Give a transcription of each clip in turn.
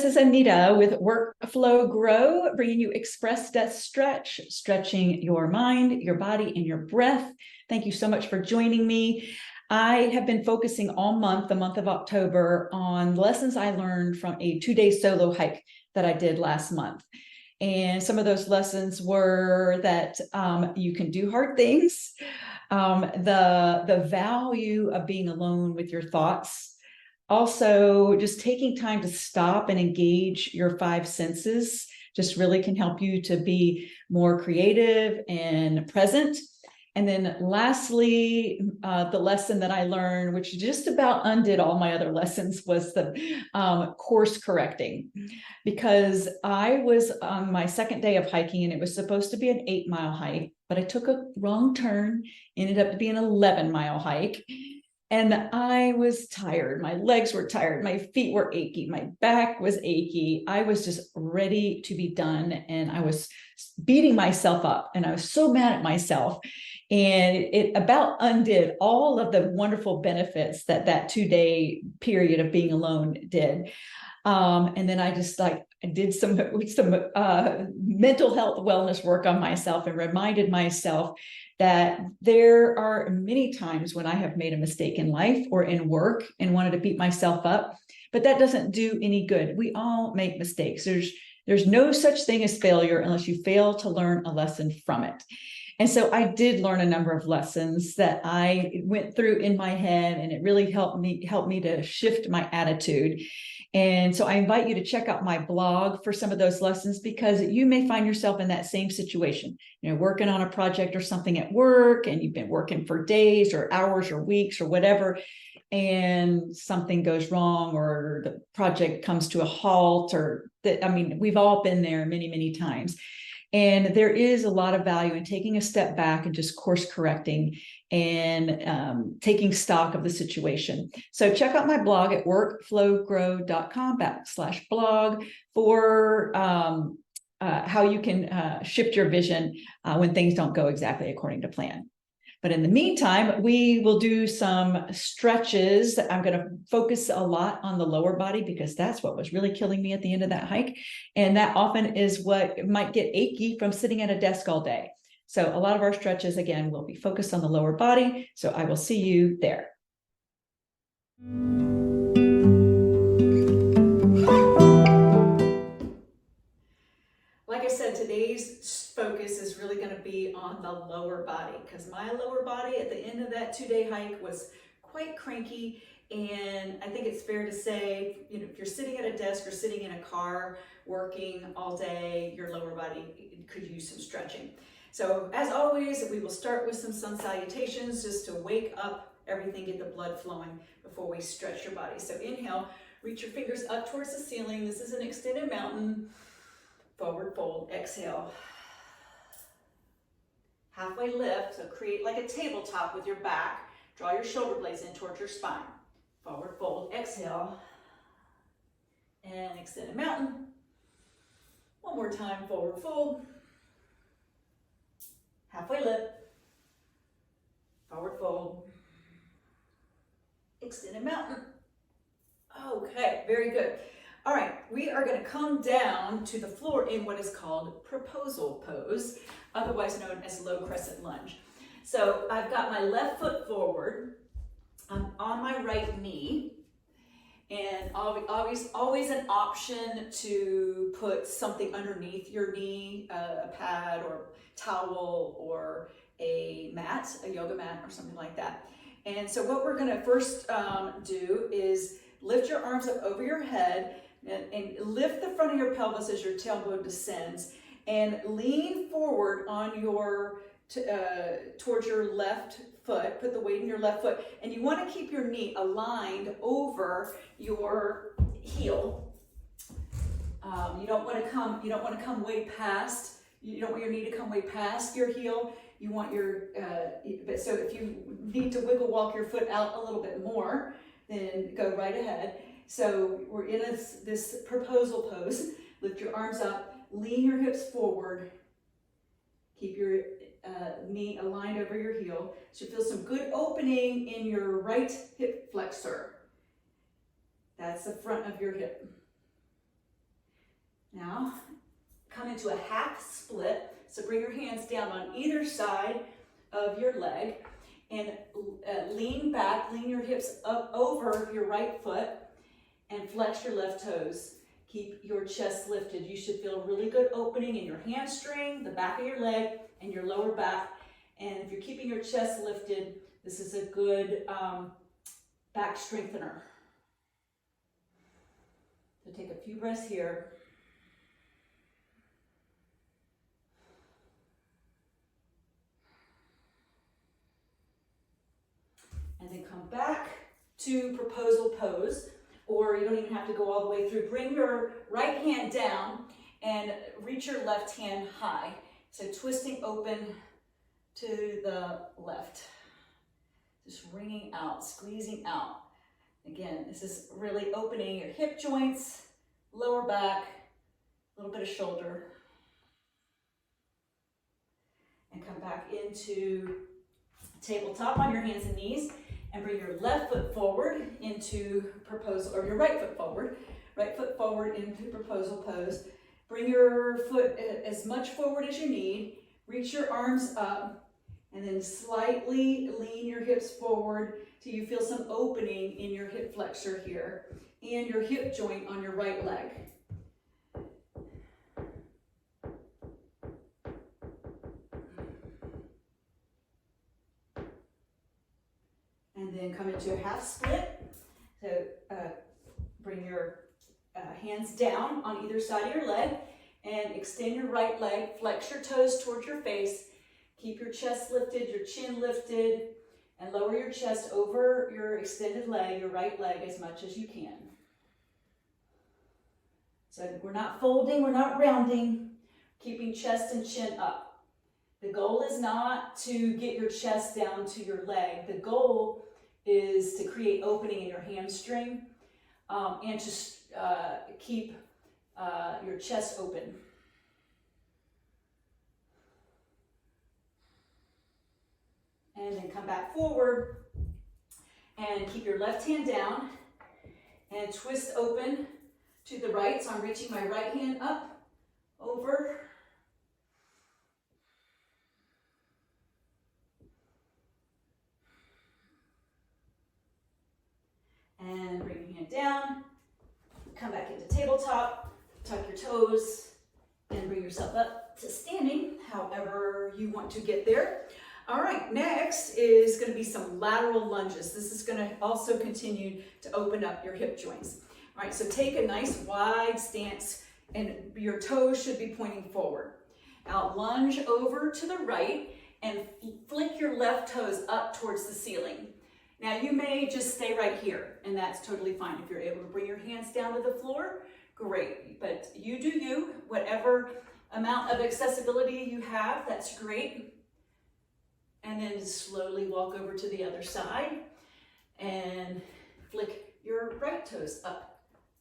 is Anita with Workflow Grow, bringing you Express Death Stretch, stretching your mind, your body, and your breath. Thank you so much for joining me. I have been focusing all month, the month of October, on lessons I learned from a 2-day solo hike that I did last month. And some of those lessons were that you can do hard things, the value of being alone with your thoughts. Also, just taking time to stop and engage your 5 senses just really can help you to be more creative and present. And then lastly, the lesson that I learned, which just about undid all my other lessons, was the course correcting. Because I was on my second day of hiking and it was supposed to be an 8-mile hike, but I took a wrong turn, ended up to be an 11-mile hike. And I was tired. My legs were tired. My feet were achy. My back was achy. I was just ready to be done. And I was beating myself up. And I was so mad at myself. And it about undid all of the wonderful benefits that 2-day period of being alone did. And then I just I did some mental health wellness work on myself and reminded myself that there are many times when I have made a mistake in life or in work and wanted to beat myself up, but that doesn't do any good. We all make mistakes. There's no such thing as failure unless you fail to learn a lesson from it. And so I did learn a number of lessons that I went through in my head, and it really helped me to shift my attitude. And so I invite you to check out my blog for some of those lessons, because you may find yourself in that same situation, working on a project or something at work, and you've been working for days or hours or weeks or whatever, and something goes wrong or the project comes to a halt, or we've all been there many, many times. And there is a lot of value in taking a step back and just course correcting and taking stock of the situation. So check out my blog at workflowgrow.com/blog for how you can shift your vision when things don't go exactly according to plan. But in the meantime, we will do some stretches. I'm going to focus a lot on the lower body because that's what was really killing me at the end of that hike. And that often is what might get achy from sitting at a desk all day. So a lot of our stretches, again, will be focused on the lower body. So I will see you there. Like I said, today's focus is really going to be on the lower body, because my lower body at the end of that 2-day hike was quite cranky. And I think it's fair to say, if you're sitting at a desk or sitting in a car working all day, your lower body could use some stretching. So as always, we will start with some sun salutations just to wake up everything, get the blood flowing before we stretch your body. So inhale, reach your fingers up towards the ceiling. This is an extended mountain. Forward fold, exhale. Halfway lift, so create like a tabletop with your back. Draw your shoulder blades in towards your spine. Forward fold, exhale. And extended mountain. One more time, forward fold. Halfway lift. Forward fold. Extended mountain. Okay, very good. All right, we are going to come down to the floor in what is called proposal pose, otherwise known as low crescent lunge. So I've got my left foot forward. I'm on my right knee, and always an option to put something underneath your knee, a pad or towel or a mat, a yoga mat or something like that. And so what we're going to first do is lift your arms up over your head and lift the front of your pelvis as your tailbone descends, and lean forward on your towards your left foot. Put the weight in your left foot, and you want to keep your knee aligned over your heel. You don't want to come way past. You don't want your knee to come way past your heel. You want your so if you need to wiggle walk your foot out a little bit more, then go right ahead. So we're in this proposal pose. Lift your arms up, lean your hips forward, keep your knee aligned over your heel. So you feel some good opening in your right hip flexor. That's the front of your hip. Now, come into a half split. So bring your hands down on either side of your leg and lean back, lean your hips up over your right foot and flex your left toes. Keep your chest lifted. You should feel a really good opening in your hamstring, the back of your leg, and your lower back. And if you're keeping your chest lifted, this is a good back strengthener. So take a few breaths here. And then come back to proposal pose, or you don't even have to go all the way through. Bring your right hand down and reach your left hand high. So twisting open to the left. Just wringing out, squeezing out. Again, this is really opening your hip joints, lower back, a little bit of shoulder. And come back into tabletop on your hands and knees. And bring your left foot forward into proposal, or your right foot forward into proposal pose. Bring your foot as much forward as you need. Reach your arms up and then slightly lean your hips forward till you feel some opening in your hip flexor here and your hip joint on your right leg. And then come into a half split. So bring your hands down on either side of your leg and extend your right leg. Flex your toes towards your face. Keep your chest lifted, your chin lifted, and lower your chest over your extended leg, your right leg, as much as you can. So we're not folding, we're not rounding, keeping chest and chin up. The goal is not to get your chest down to your leg. The goal is to create opening in your hamstring and to keep your chest open. And then come back forward and keep your left hand down and twist open to the right. So I'm reaching my right hand up, over. And bring your hand down, come back into tabletop, tuck your toes, and bring yourself up to standing, however you want to get there. All right, next is going to be some lateral lunges. This is going to also continue to open up your hip joints. All right, so take a nice wide stance and your toes should be pointing forward. Now lunge over to the right and flick your left toes up towards the ceiling. Now you may just stay right here and that's totally fine. If you're able to bring your hands down to the floor, great. But you do you, whatever amount of accessibility you have, that's great. And then slowly walk over to the other side and flick your right toes up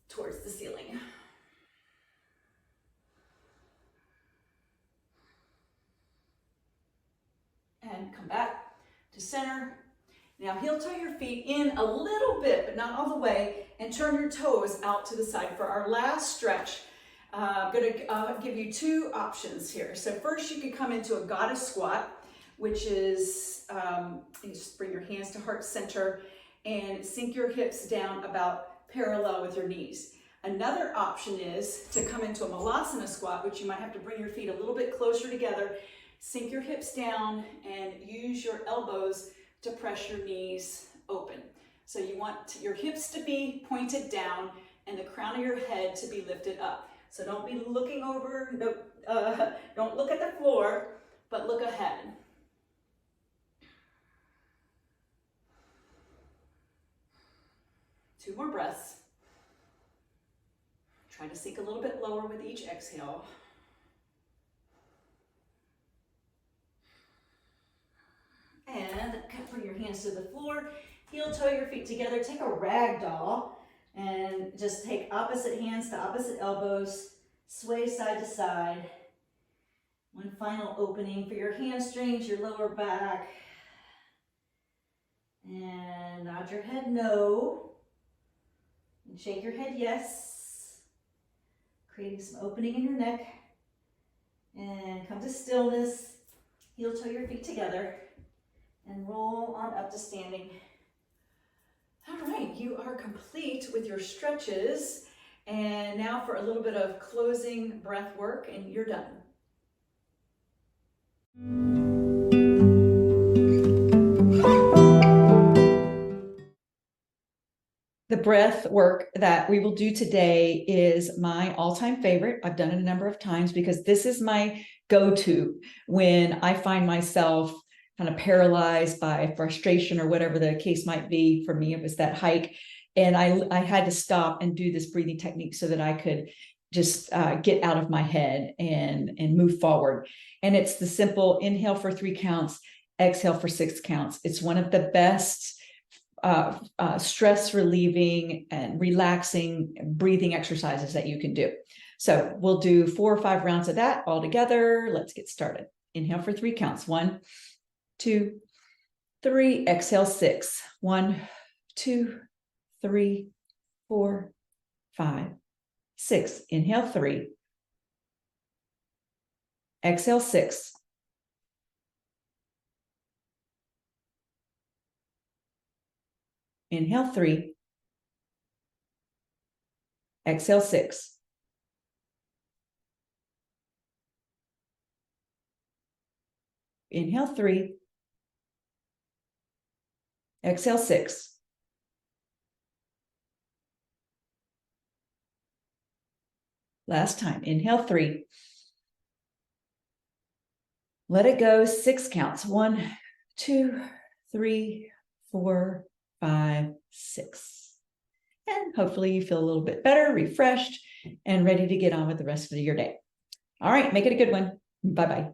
towards the ceiling. And come back to center. Now heel toe your feet in a little bit, but not all the way, and turn your toes out to the side. For our last stretch, I'm gonna give you two options here. So first you can come into a goddess squat, which is, you just bring your hands to heart center and sink your hips down about parallel with your knees. Another option is to come into a malasana squat, which you might have to bring your feet a little bit closer together, sink your hips down and use your elbows to press your knees open. So you want your hips to be pointed down and the crown of your head to be lifted up. So don't be looking over, don't look at the floor, but look ahead. Two more breaths. Try to sink a little bit lower with each exhale. And bring your hands to the floor, heel toe your feet together, take a rag doll, and just take opposite hands to opposite elbows, sway side to side. One final opening for your hamstrings, your lower back. And nod your head no. And shake your head yes. creating some opening in your neck. And come to stillness. Heel toe your feet together and roll on up to standing. All right, you are complete with your stretches. And now for a little bit of closing breath work, and you're done. The breath work that we will do today is my all-time favorite. I've done it a number of times because this is my go-to when I find myself kind of paralyzed by frustration or whatever the case might be. For me, it was that hike. And I had to stop and do this breathing technique so that I could just get out of my head and move forward. And it's the simple inhale for 3 counts, exhale for 6 counts. It's one of the best stress relieving and relaxing breathing exercises that you can do. So we'll do 4 or 5 rounds of that all together. Let's get started. Inhale for 3 counts. 1, 2, 3. Exhale 6. 1, 2, 3, 4, 5, 6. Inhale 3. Exhale 6. Inhale 3. Exhale 6. Inhale 3. Exhale 6. Last time. Inhale 3. Let it go. 6 counts. 1, 2, 3, 4, 5, 6. And hopefully you feel a little bit better, refreshed, and ready to get on with the rest of your day. All right, make it a good one. Bye-bye.